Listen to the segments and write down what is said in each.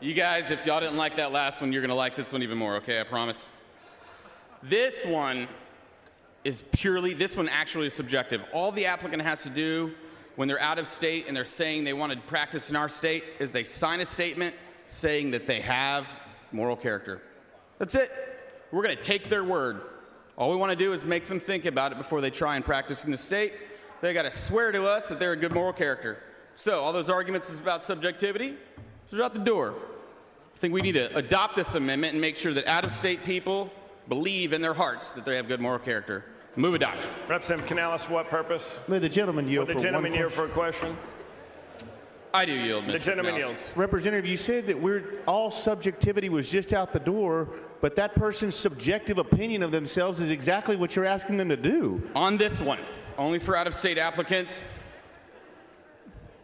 You guys, if y'all didn't like that last one, you're going to like this one even more, okay? I promise. This one actually is subjective. All the applicant has to do when they're out of state and they're saying they want to practice in our state is they sign a statement saying that they have moral character. That's it. We're going to take their word. All we want to do is make them think about it before they try and practice in the state. They got to swear to us that they're a good moral character. So all those arguments is about subjectivity. They're out the door. I think we need to adopt this amendment and make sure that out-of-state people believe in their hearts that they have good moral character. Move adoption. Representative Canales, for what purpose? May the gentleman yield Would the gentleman yield for a question? I do yield, Mr. The gentleman Canales. yields. Representative, you said that all subjectivity was just out the door, but that person's subjective opinion of themselves is exactly what you're asking them to do. On this one, only for out-of-state applicants,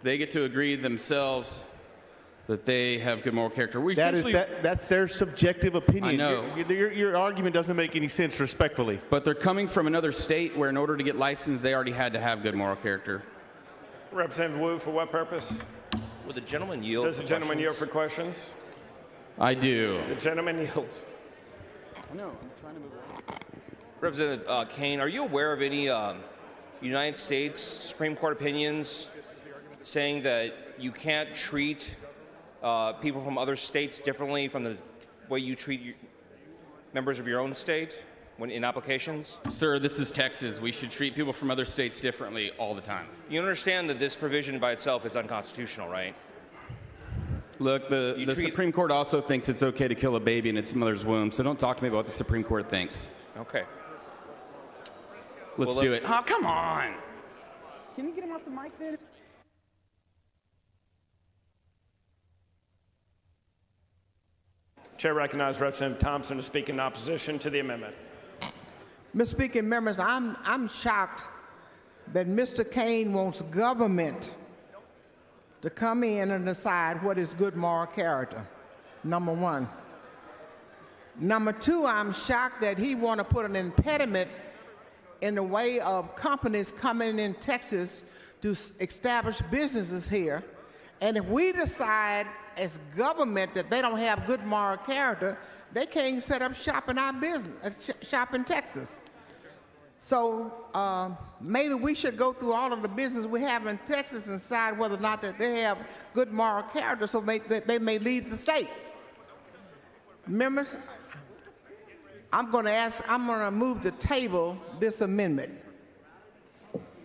they get to agree themselves that they have good moral character. That's their subjective opinion. I know. Your argument doesn't make any sense, respectfully. But they're coming from another state where in order to get licensed, they already had to have good moral character. Representative Wu, for what purpose? Will the gentleman yield? Does the gentleman yield for questions? I do. The gentleman yields. No, I'm trying to move on. Representative Cain, are you aware of any United States Supreme Court opinions saying that you can't treat people from other states differently from the way you treat members of your own state when in applications? Sir, this is Texas. We should treat people from other states differently all the time. You understand that this provision by itself is unconstitutional, right? Look, the Supreme Court also thinks it's okay to kill a baby in its mother's womb, so don't talk to me about what the Supreme Court thinks. Okay. Let's do it. Oh, come on. Can you get him off the mic then? Chair recognizes Representative Thompson to speak in opposition to the amendment. Mr. Speaker, members, I'm shocked that Mr. Cain wants government to come in and decide what is good moral character, number one. Number two, I'm shocked that he want to put an impediment in the way of companies coming in Texas to establish businesses here. And if we decide as government that they don't have good moral character, they can't set up shop in our business, shop in Texas. So maybe we should go through all of the business we have in Texas and decide whether or not that they have good moral character so that they may leave the state. Members, I'm going to move to table this amendment.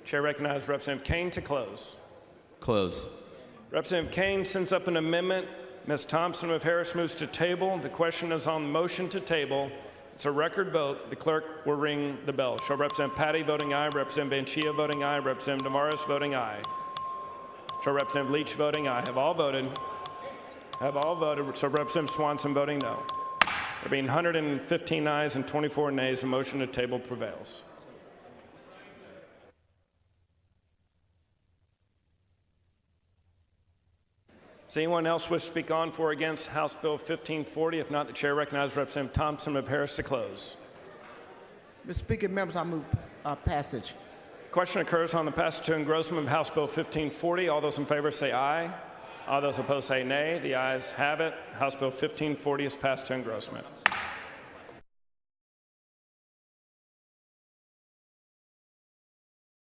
Chair recognizes Representative Cain to close. Close. Representative Cain sends up an amendment. Ms. Thompson of Harris moves to table. The question is on the motion to table. It's a record vote. The clerk will ring the bell. Shall Representative Patty voting aye, Representative Banchia voting aye, Representative Damaris voting aye. Shall Representative Leach voting aye. Have all voted? Have all voted. So Representative Swanson voting no. There being 115 ayes and 24 nays, the motion to table prevails. Does anyone else wish to speak on for or against House Bill 1540? If not, the chair recognizes Representative Thompson of Harris to close. Mr. Speaker, members, I move passage. Question occurs on the passage to engrossment of House Bill 1540. All those in favor say aye. All those opposed say nay. The ayes have it. House Bill 1540 is passed to engrossment.